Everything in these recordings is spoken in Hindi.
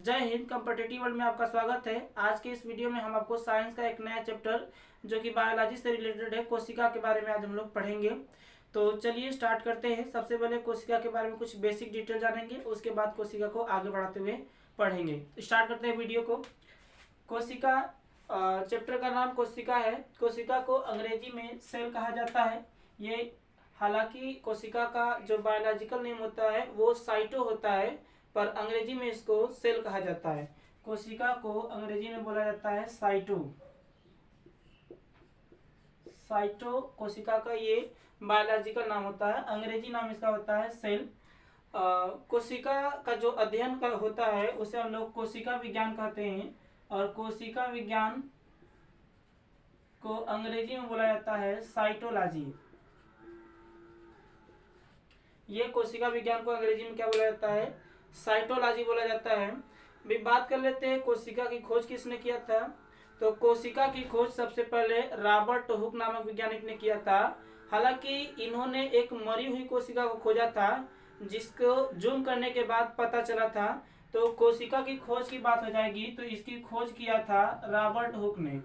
जय हिंद। कॉम्पिटिटिव वर्ल्ड में आपका स्वागत है। आज के इस वीडियो में हम आपको साइंस का एक नया चैप्टर जो कि बायोलॉजी से रिलेटेड है, कोशिका के बारे में आज हम लोग पढ़ेंगे। तो चलिए स्टार्ट करते हैं। सबसे पहले कोशिका के बारे में कुछ बेसिक डिटेल जानेंगे, उसके बाद कोशिका को आगे बढ़ाते हुए पढ़ेंगे। स्टार्ट करते हैं वीडियो को। कोशिका चैप्टर का नाम कोशिका है। कोशिका को अंग्रेजी में सेल कहा जाता है। ये हालांकि कोशिका का जो बायोलॉजिकल नेम होता है वो साइटो होता है, पर अंग्रेजी में इसको सेल कहा जाता है। कोशिका को अंग्रेजी में बोला जाता है साइटो। साइटो कोशिका का ये बायोलॉजिकल नाम होता है, अंग्रेजी नाम इसका होता है सेल। कोशिका का जो अध्ययन का होता है उसे हम लोग कोशिका विज्ञान कहते हैं, और कोशिका विज्ञान को अंग्रेजी में बोला जाता है साइटोलॉजी। ये कोशिका विज्ञान को अंग्रेजी में क्या बोला जाता है? साइटोलॉजी बोला जाता है। भी बात कर लेते हैं कोशिका की खोज किसने किया था। तो कोशिका की खोज सबसे पहले रॉबर्ट हुक नामक वैज्ञानिक ने किया था। हालांकि इन्होंने एक मरी हुई कोशिका को खोजा था, जिसको जूम करने के बाद पता चला था। तो कोशिका की खोज की बात हो जाएगी तो इसकी खोज किया था रॉबर्ट हुक ने।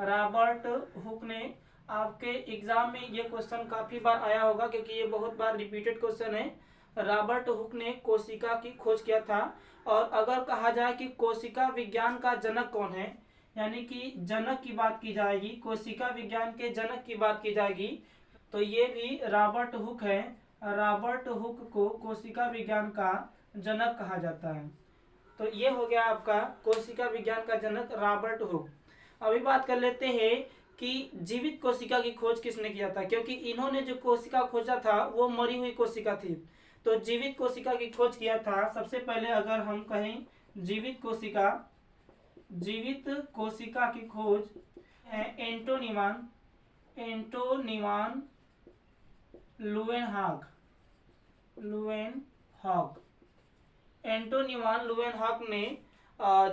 रॉबर्ट हुक ने आपके एग्जाम में ये क्वेश्चन काफी बार आया होगा, क्योंकि ये बहुत बार रिपीटेड क्वेश्चन है। रॉबर्ट हुक ने कोशिका की खोज किया था। और अगर कहा जाए कि कोशिका विज्ञान का जनक कौन है, यानी कि जनक की बात की जाएगी, कोशिका विज्ञान के जनक की बात की जाएगी, तो ये भी रॉबर्ट हुक है। रॉबर्ट हुक को कोशिका विज्ञान का जनक कहा जाता है। तो ये हो गया आपका कोशिका विज्ञान का जनक रॉबर्ट हुक। अभी बात कर लेते हैं कि जीवित कोशिका की खोज किसने किया था, क्योंकि इन्होंने जो कोशिका खोजा था वो मरी हुई कोशिका थी। तो जीवित कोशिका की खोज किया था सबसे पहले, अगर हम कहें जीवित कोशिका की खोज है एंटोनिमान लुवेनहॉक। एंटोनिमान लुवेनहॉक ने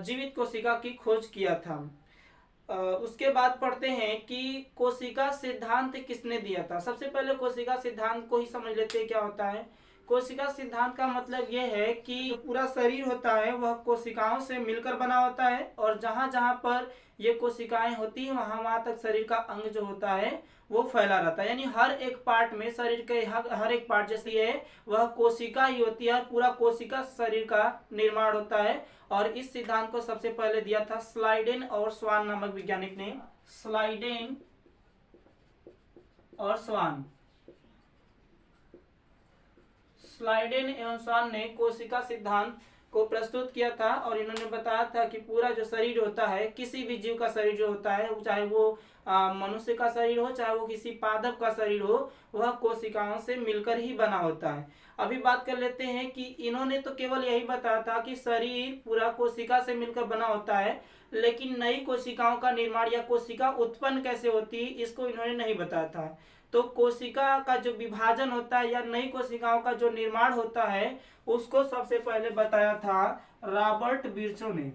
जीवित कोशिका की खोज किया था। उसके बाद पढ़ते हैं कि कोशिका सिद्धांत किसने दिया था। सबसे पहले कोशिका सिद्धांत को ही समझ लेते हैं क्या होता है। कोशिका सिद्धांत का मतलब यह है कि पूरा शरीर होता है वह कोशिकाओं से मिलकर बना होता है, और जहां जहां पर ये कोशिकाएं होती हैं वहां वहां तक शरीर का अंग जो होता है वो फैला रहता है। यानी हर एक पार्ट में, शरीर के हर एक पार्ट जैसी है वह कोशिका ही होती है, पूरा कोशिका शरीर का निर्माण होता है। और इस सिद्धांत को सबसे पहले दिया था स्लाइडेन और स्वान नामक वैज्ञानिक ने। स्लाइडेन और स्वान एवं स्वान ने कोशिका सिद्धांत को प्रस्तुत किया था, और इन्होंने बताया था कि पूरा जो शरीर होता है, किसी भी जीव का शरीर जो होता है, चाहे वो मनुष्य का शरीर हो, चाहे वो किसी पादप का शरीर हो, वह कोशिकाओं से मिलकर ही बना होता है। अभी बात कर लेते हैं कि इन्होंने तो केवल यही बताया था कि शरीर पूरा कोशिका से मिलकर बना होता है, लेकिन नई कोशिकाओं का निर्माण या कोशिका उत्पन्न कैसे होती है इसको इन्होंने नहीं बताया था। तो कोशिका का जो विभाजन होता है या नई कोशिकाओं का जो निर्माण होता है उसको सबसे पहले बताया था रॉबर्ट बिरचो ने।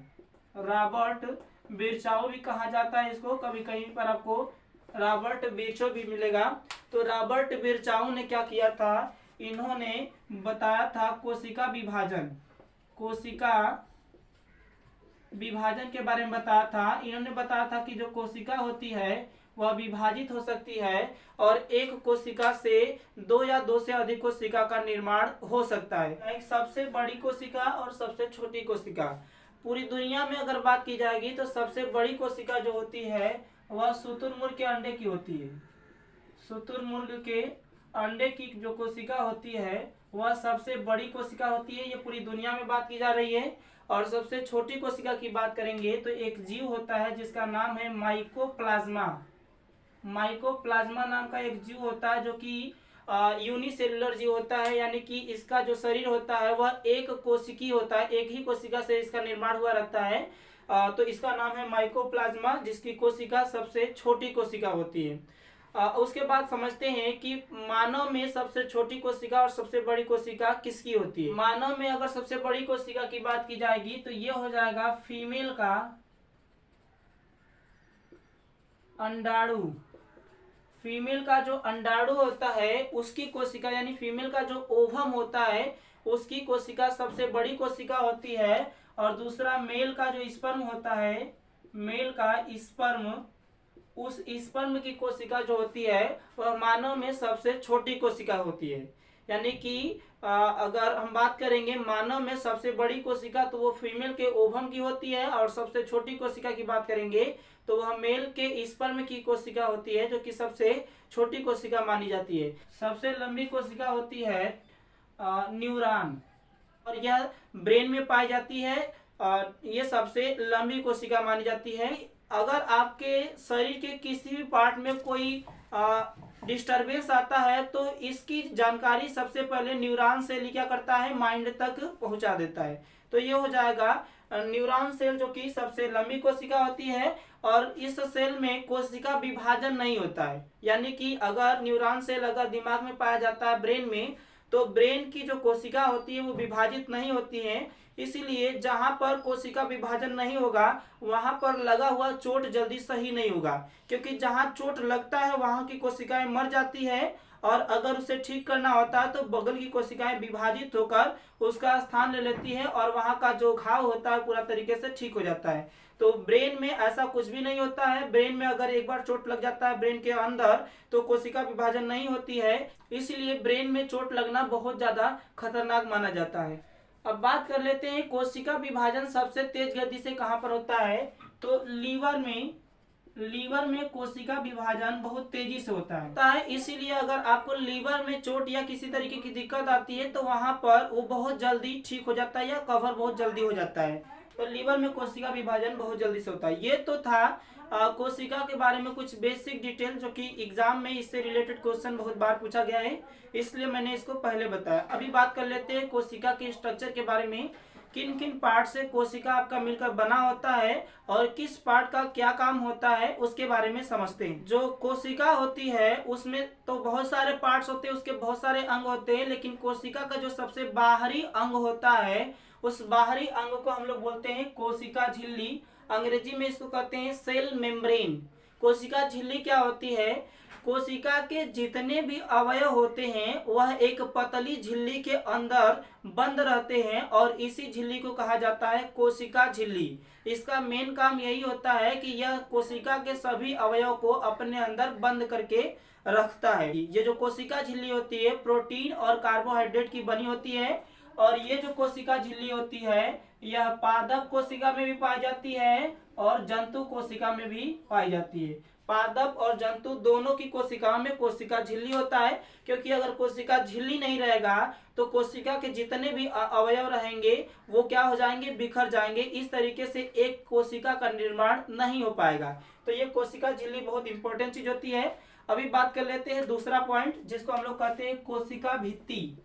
रॉबर्ट बिरचाओ भी कहा जाता है इसको, कभी कहीं पर आपको रॉबर्ट बिरचो भी मिलेगा। तो रॉबर्ट बिरचाओ ने क्या किया था, इन्होंने बताया था कोशिका विभाजन के बारे में बताया था। इन्होंने बताया था कि जो कोशिका होती है वह विभाजित हो सकती है, और एक कोशिका से दो या दो से अधिक कोशिका का निर्माण हो सकता है। एक सबसे बड़ी कोशिका और सबसे छोटी कोशिका। पूरी दुनिया में अगर बात की जाएगी तो सबसे बड़ी कोशिका जो होती है वह शुतुरमुर्ग के अंडे की होती है। शुतुरमुर्ग के अंडे की जो कोशिका होती है वह सबसे बड़ी कोशिका होती है। ये पूरी दुनिया में बात की जा रही है। और सबसे छोटी कोशिका की बात करेंगे तो एक जीव होता है जिसका नाम है माइकोप्लाज्मा नाम का एक जीव होता है, जो कि यूनिसेलुलर जीव होता है, यानी कि इसका जो शरीर होता है वह एक कोशिकी होता है, एक ही कोशिका से इसका निर्माण हुआ रहता है। तो इसका नाम है माइकोप्लाज्मा, जिसकी कोशिका सबसे छोटी कोशिका होती है। उसके बाद समझते हैं कि मानव में सबसे छोटी कोशिका और सबसे बड़ी कोशिका किसकी होती है। मानव में अगर सबसे बड़ी कोशिका की बात की जाएगी तो ये हो जाएगा फीमेल का अंडाणु। फीमेल का जो अंडाणु होता है उसकी कोशिका, यानी फीमेल का जो ओवम होता है उसकी कोशिका सबसे बड़ी कोशिका होती है। और दूसरा मेल का जो स्पर्म होता है, मेल का स्पर्म, उस स्पर्म की कोशिका जो होती है वह मानव में सबसे छोटी कोशिका होती है। यानी कि अगर हम बात करेंगे मानव में सबसे बड़ी कोशिका तो वो फीमेल के ओवम की होती है, और सबसे छोटी कोशिका की बात करेंगे तो वह मेल के स्पर्म की कोशिका होती है, जो कि सबसे छोटी कोशिका मानी जाती है। सबसे लंबी कोशिका होती है न्यूरॉन, और यह ब्रेन में पाई जाती है। ये सबसे लंबी कोशिका मानी जाती है। अगर आपके शरीर के किसी भी पार्ट में कोई डिस्टरबेंस आता है तो इसकी जानकारी सबसे पहले न्यूरॉन सेल क्या करता है, माइंड तक पहुंचा देता है। तो ये हो जाएगा न्यूरॉन सेल, जो कि सबसे लंबी कोशिका होती है, और इस सेल में कोशिका विभाजन नहीं होता है। यानी कि अगर न्यूरॉन सेल अगर दिमाग में पाया जाता है ब्रेन में, तो ब्रेन की जो कोशिका होती है वो विभाजित नहीं होती है। इसीलिए जहां पर कोशिका विभाजन नहीं होगा वहां पर लगा हुआ चोट जल्दी सही नहीं होगा, क्योंकि जहां चोट लगता है वहां की कोशिकाएं मर जाती है, और अगर उसे ठीक करना होता है तो बगल की कोशिकाएं विभाजित होकर उसका स्थान ले लेती है, और वहां का जो घाव होता है पूरा तरीके से ठीक हो जाता है। तो ब्रेन में ऐसा कुछ भी नहीं होता है। ब्रेन में अगर एक बार चोट लग जाता है ब्रेन के अंदर तो कोशिका विभाजन नहीं होती है, इसलिए ब्रेन में चोट लगना बहुत ज्यादा खतरनाक माना जाता है। अब बात कर लेते हैं कोशिका विभाजन सबसे तेज गति से कहां पर होता है, तो लीवर में कोशिका विभाजन बहुत तेजी से होता है। इसीलिए अगर आपको लीवर में चोट या किसी तरीके की दिक्कत आती है तो वहां पर वो बहुत जल्दी ठीक हो जाता है या कवर बहुत जल्दी हो जाता है। तो लीवर में कोशिका विभाजन बहुत जल्दी से होता है। ये तो था कोशिका के बारे में कुछ बेसिक डिटेल, जो कि एग्जाम में इससे रिलेटेड क्वेश्चन बहुत बार पूछा गया है, इसलिए मैंने इसको पहले बताया। अभी बात कर लेते हैं कोशिका के स्ट्रक्चर के बारे में, किन किन पार्ट से कोशिका आपका मिलकर बना होता है और किस पार्ट का क्या काम होता है उसके बारे में समझते हैं। जो कोशिका होती है उसमें तो बहुत सारे पार्ट्स होते हैं, उसके बहुत सारे अंग होते हैं, लेकिन कोशिका का जो सबसे बाहरी अंग होता है उस बाहरी अंग को हम लोग बोलते हैं कोशिका झिल्ली। अंग्रेजी में इसको कहते हैं सेल मेम्ब्रेन। कोशिका झिल्ली क्या होती है, कोशिका के जितने भी अवयव होते हैं वह एक पतली झिल्ली के अंदर बंद रहते हैं, और इसी झिल्ली को कहा जाता है कोशिका झिल्ली। इसका मेन काम यही होता है कि यह कोशिका के सभी अवयव को अपने अंदर बंद करके रखता है। ये जो कोशिका झिल्ली होती है प्रोटीन और कार्बोहाइड्रेट की बनी होती है, और ये जो कोशिका झिल्ली होती है यह पादप कोशिका में भी पाई जाती है और जंतु कोशिका में भी पाई जाती है। पादप और जंतु दोनों की कोशिकाओं में कोशिका झिल्ली होता है, क्योंकि अगर कोशिका झिल्ली नहीं रहेगा तो कोशिका के जितने भी अवयव रहेंगे वो क्या हो जाएंगे, बिखर जाएंगे। इस तरीके से एक कोशिका का निर्माण नहीं हो पाएगा। तो ये कोशिका झिल्ली बहुत इंपॉर्टेंट चीज होती है। अभी बात कर लेते हैं दूसरा पॉइंट, जिसको हम लोग कहते हैं कोशिका भित्ति।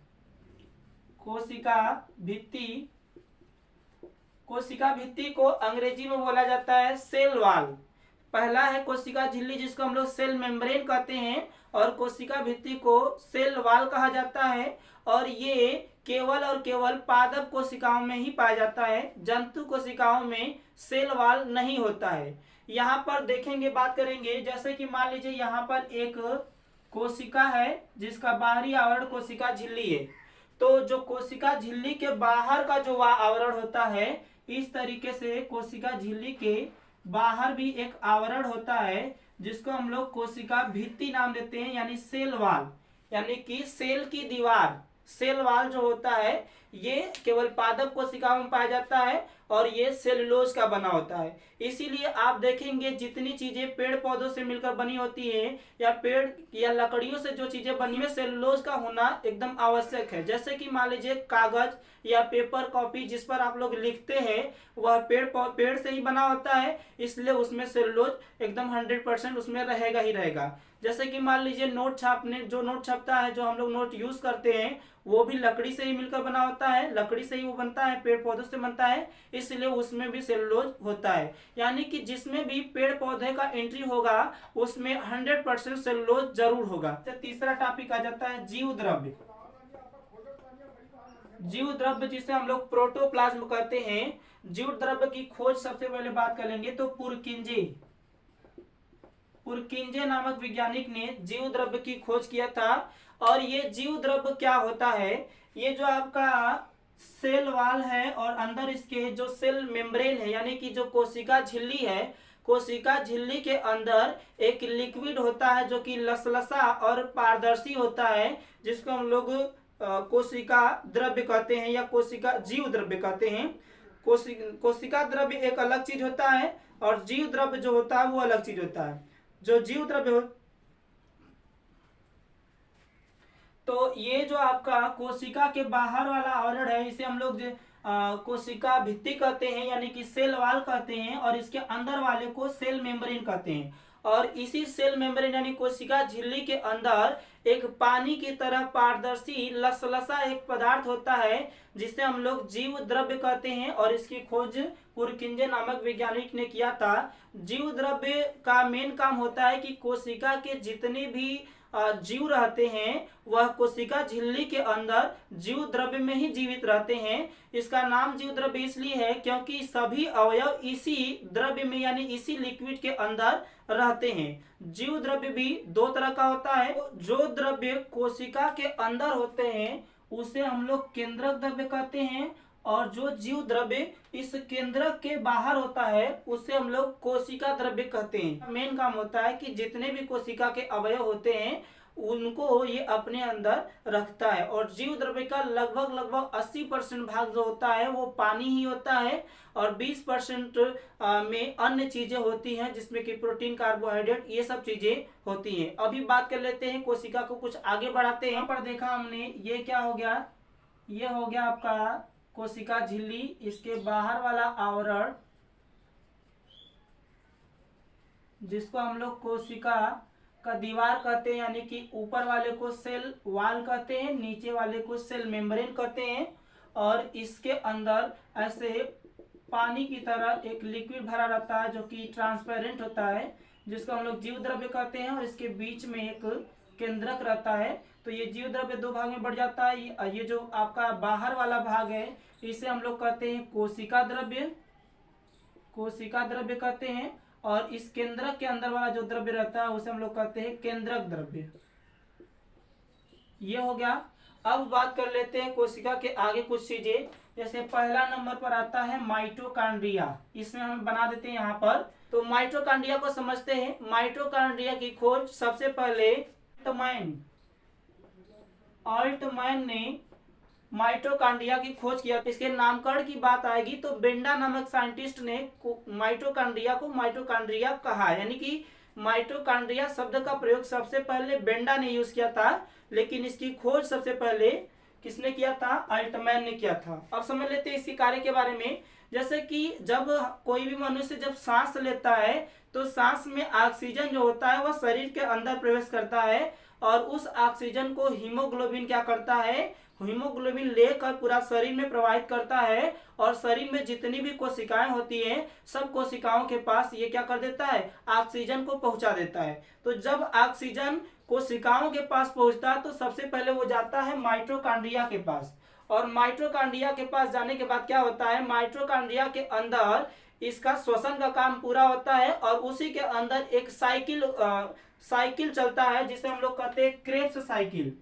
कोशिका भित्ति, कोशिका भित्ति को अंग्रेजी में बोला जाता है सेल वॉल। पहला है कोशिका झिल्ली जिसको हम लोग सेल मेम्ब्रेन कहते हैं, और कोशिका भित्ति को सेल वॉल कहा जाता है, और ये केवल और केवल पादप कोशिकाओं में ही पाया जाता है। जंतु कोशिकाओं में सेल वॉल नहीं होता है। यहाँ पर देखेंगे, बात करेंगे, जैसे कि मान लीजिए यहाँ पर एक कोशिका है जिसका बाहरी आवरण कोशिका झिल्ली है, तो जो कोशिका झिल्ली के बाहर का जो आवरण होता है, इस तरीके से कोशिका झिल्ली के बाहर भी एक आवरण होता है जिसको हम लोग कोशिका भित्ति नाम देते हैं, यानी सेल वॉल, यानी कि सेल की दीवार। सेल वॉल जो होता है ये केवल पादप कोशिकाओं में पाया जाता है, और ये सेलुलोज का बना होता है। इसीलिए आप देखेंगे जितनी चीजें पेड़ पौधों से मिलकर बनी होती है या पेड़ या लकड़ियों से जो चीजें बनी है, सेलुलोज का होना एकदम आवश्यक है। जैसे कि मान लीजिए कागज या पेपर कॉपी जिस पर आप लोग लिखते हैं वह पेड़ से ही बना होता है, इसलिए उसमें सेलुलोज एकदम 100% उसमें रहेगा ही रहेगा। जैसे कि मान लीजिए नोट छापने, जो नोट छपता है, जो हम लोग नोट यूज करते हैं, वो भी लकड़ी से ही मिलकर बना होता है, लकड़ी से ही वो बनता है, पेड़ पौधों से बनता है, इसलिए उसमें भी सेलुलोज होता है। यानी कि जिसमें भी पेड़ पौधे का एंट्री होगा उसमें 100% सेलुलोज जरूर होगा। तो तीसरा टॉपिक आ जाता है जीव द्रव्य। जीव द्रव्य जिसे हम लोग प्रोटोप्लाज्म कहते हैं। जीव द्रव्य की खोज सबसे पहले बात कर लेंगे तो पुरकिंजे नामक वैज्ञानिक ने जीव द्रव्य की खोज किया था। और ये जीव द्रव्य क्या होता है, ये जो आपका सेल वाल है और अंदर इसके जो सेल मेम्ब्रेन है यानी कि जो कोशिका झिल्ली है, कोशिका झिल्ली के अंदर एक लिक्विड होता है जो कि लसलसा और पारदर्शी होता है, जिसको हम लोग कोशिका द्रव्य कहते हैं या कोशिका जीव द्रव्य कहते हैं। कोशिका द्रव्य एक अलग चीज होता है और जीव द्रव्य जो होता है वो अलग चीज होता है। जो जीव द्रव्य तो ये जो आपका कोशिका के बाहर वाला आवरण है इसे हम लोग कोशिका भित्ति कहते हैं यानी कि सेल वाल कहते हैं, और इसके अंदर वाले को सेल मेम्ब्रेन कहते हैं। और इसी सेल मेम्ब्रेन यानी कोशिका झिल्ली के अंदर एक पानी की तरह पारदर्शी लसलसा एक पदार्थ होता है जिसे हम लोग जीव द्रव्य कहते हैं, और इसकी खोज पुरकिंजे नामक वैज्ञानिक ने किया था। जीव द्रव्य का मेन काम होता है कि कोशिका के जितने भी जीव रहते हैं वह कोशिका झिल्ली के अंदर जीव द्रव्य में ही जीवित रहते हैं। इसका नाम जीव द्रव्य इसलिए है क्योंकि सभी अवयव इसी द्रव्य में यानी इसी लिक्विड के अंदर रहते हैं। जीव द्रव्य भी दो तरह का होता है। जो द्रव्य कोशिका के अंदर होते हैं उसे हम लोग केंद्रक द्रव्य कहते हैं, और जो जीव द्रव्य इस केंद्रक के बाहर होता है उसे हम लोग कोशिका द्रव्य कहते हैं। मेन काम होता है कि जितने भी कोशिका के अवयव होते हैं उनको ये अपने अंदर रखता है। और जीव द्रव्य का लगभग 80% भाग जो होता है वो पानी ही होता है, और 20% में अन्य चीजें होती हैं जिसमें कि प्रोटीन, कार्बोहाइड्रेट, ये सब चीजें होती हैं। अभी बात कर लेते हैं कोशिका को कुछ आगे बढ़ाते हैं। यहाँ पर देखा हमने ये क्या हो गया, ये हो गया आपका कोशिका झिल्ली, इसके बाहर वाला आवरण जिसको हम लोग कोशिका का दीवार कहते हैं यानी कि ऊपर वाले को सेल वाल कहते हैं, नीचे वाले को सेल मेम्ब्रेन कहते हैं। और इसके अंदर ऐसे पानी की तरह एक लिक्विड भरा रहता है जो कि ट्रांसपेरेंट होता है, जिसको हम लोग जीव द्रव्य कहते हैं, और इसके बीच में एक केंद्रक रहता है। तो ये जीव द्रव्य दो भाग में बढ़ जाता है। ये जो आपका बाहर वाला भाग है इसे हम लोग कहते हैं कोशिका द्रव्य, कोशिका द्रव्य कहते हैं, और इस केंद्रक के अंदर वाला जो द्रव्य रहता है उसे हम लोग कहते हैं केंद्रक द्रव्य। ये हो गया। अब बात कर लेते हैं कोशिका के आगे कुछ चीजें। जैसे पहला नंबर पर आता है माइटोकॉन्ड्रिया, इसमें हम बना देते हैं यहाँ पर। तो माइटोकॉन्ड्रिया को समझते हैं। माइटोकॉन्ड्रिया की खोज सबसे पहले ऑल्टमैन ने माइटोकॉन्ड्रिया की खोज किया। इसके नामकरण की बात आएगी तो बेंडा नामक साइंटिस्ट ने माइटोकॉन्ड्रिया को माइटोकॉन्ड्रिया कहा, यानी कि माइटोकॉन्ड्रिया शब्द का प्रयोग सबसे पहले बेंडा ने यूज किया था, लेकिन इसकी खोज सबसे पहले किसने किया था? ऑल्टमैन ने किया था। अब समझ लेते हैं इसके कार्य के बारे में। जैसे कि जब कोई भी मनुष्य जब सांस लेता है तो सांस में ऑक्सीजन जो होता है वह शरीर के अंदर प्रवेश करता है, और उस ऑक्सीजन को हीमोग्लोबिन क्या करता है? हीमोग्लोबिन लेकर पूरा शरीर में प्रवाहित करता है, और शरीर में जितनी भी कोशिकाएं होती हैं सब कोशिकाओं के पास ये क्या कर देता है? ऑक्सीजन को पहुंचा देता है। तो जब ऑक्सीजन कोशिकाओं के पास पहुंचता है तो सबसे पहले वो जाता है माइटोकॉन्ड्रिया के पास, और माइटोकॉन्ड्रिया के पास जाने के बाद क्या होता है? माइटोकॉन्ड्रिया के अंदर इसका श्वसन का काम पूरा होता है, और उसी के अंदर एक साइकिल चलता है जिसे हम लोग कहते हैं क्रेब्स साइकिल।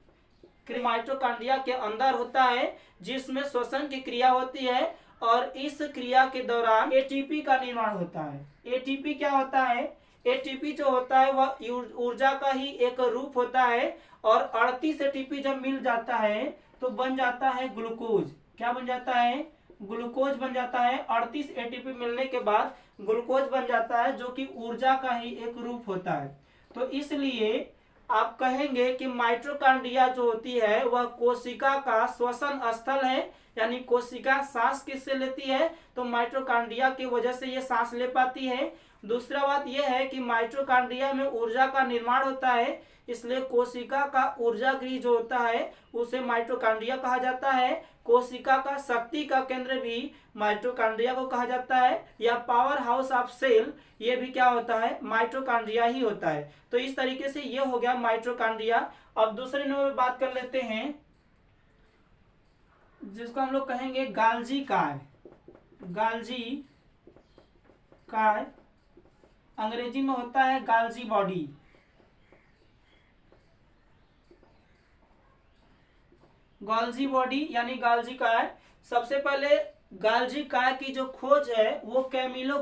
माइटोकॉन्ड्रिया के अंदर होता है जिसमें श्वसन की क्रिया होती है, और इस क्रिया के दौरान एटीपी का निर्माण होता है। एटीपी क्या होता है? एटीपी जो होता है वह ऊर्जा का ही एक रूप होता है, और 38 एटीपी जब मिल जाता है तो बन जाता है ग्लूकोज। क्या बन जाता है? ग्लूकोज बन जाता है। 38 एटीपी मिलने के बाद ग्लूकोज बन जाता है जो कि ऊर्जा का ही एक रूप होता है। तो इसलिए आप कहेंगे कि माइटोकॉन्ड्रिया जो होती है वह कोशिका का श्वसन स्थल है, यानी कोशिका सांस किससे लेती है? तो माइटोकॉन्ड्रिया की वजह से ये सांस ले पाती है। दूसरा बात यह है कि माइटोकॉन्ड्रिया में ऊर्जा का निर्माण होता है, इसलिए कोशिका का ऊर्जा गृह जो होता है उसे माइटोकॉन्ड्रिया कहा जाता है। कोशिका का शक्ति का केंद्र भी माइटोकॉन्ड्रिया को कहा जाता है, या पावर हाउस ऑफ सेल, ये भी क्या होता है? माइटोकॉन्ड्रिया ही होता है। तो इस तरीके से ये हो गया माइटोकॉन्ड्रिया। अब दूसरे नंबर पर बात कर लेते हैं जिसको हम लोग कहेंगे गाल्जी काय। गाल्जी काय अंग्रेजी में होता है गाल्जी बॉडी। गाल्जी बॉडी यानी गाल्जी काय। सबसे पहले गाल्जी काय की जो खोज है वो कैमिलो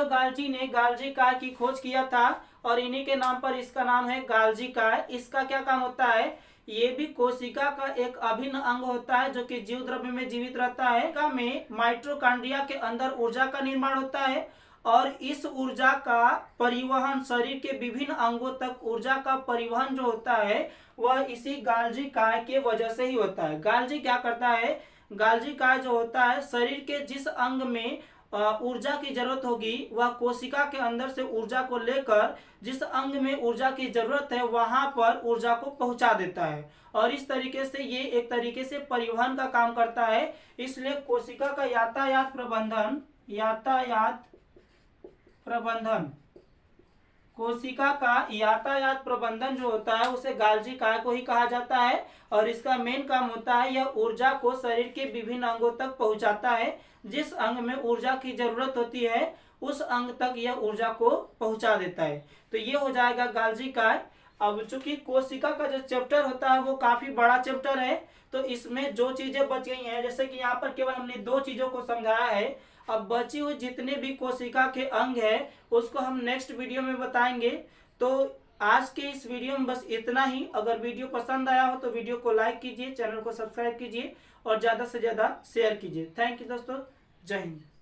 गाल्जी ने गाल्जी काय की खोज किया था और इन्हीं के नाम पर इसका नाम है गाल्जी काय। इसका क्या काम होता है, ये भी कोशिका का एक अभिन्न अंग होता है जो कि जीव द्रव्य में जीवित रहता है। कोशिका में माइटोकॉन्ड्रिया के अंदर ऊर्जा का निर्माण होता है और इस ऊर्जा का परिवहन, शरीर के विभिन्न अंगों तक ऊर्जा का परिवहन जो होता है वह इसी गाल्जी काय के वजह से ही होता है। गाल्जी क्या करता है, गाल्जी काय जो होता है शरीर के जिस अंग में ऊर्जा की जरूरत होगी वह कोशिका के अंदर से ऊर्जा को लेकर जिस अंग में ऊर्जा की जरूरत है वहां पर ऊर्जा को पहुंचा देता है और इस तरीके से ये एक तरीके से परिवहन का काम करता है। इसलिए कोशिका का यातायात प्रबंधन कोशिका का यातायात प्रबंधन जो होता है उसे गाल्जी काय को ही कहा जाता है और इसका मेन काम होता है यह ऊर्जा को शरीर के विभिन्न अंगों तक पहुंचाता है। जिस अंग में ऊर्जा की जरूरत होती है उस अंग तक यह ऊर्जा को पहुंचा देता है। तो ये हो जाएगा गाल्जी काय। अब चूंकि कोशिका का जो चैप्टर होता है वो काफी बड़ा चैप्टर है तो इसमें जो चीजें बच गई हैं, जैसे कि यहाँ पर केवल हमने 2 चीजों को समझाया है, अब बची हुई जितने भी कोशिका के अंग है उसको हम नेक्स्ट वीडियो में बताएंगे। तो आज के इस वीडियो में बस इतना ही। अगर वीडियो पसंद आया हो तो वीडियो को लाइक कीजिए, चैनल को सब्सक्राइब कीजिए और ज़्यादा से ज़्यादा शेयर कीजिए। थैंक यू दोस्तों, जय हिंद।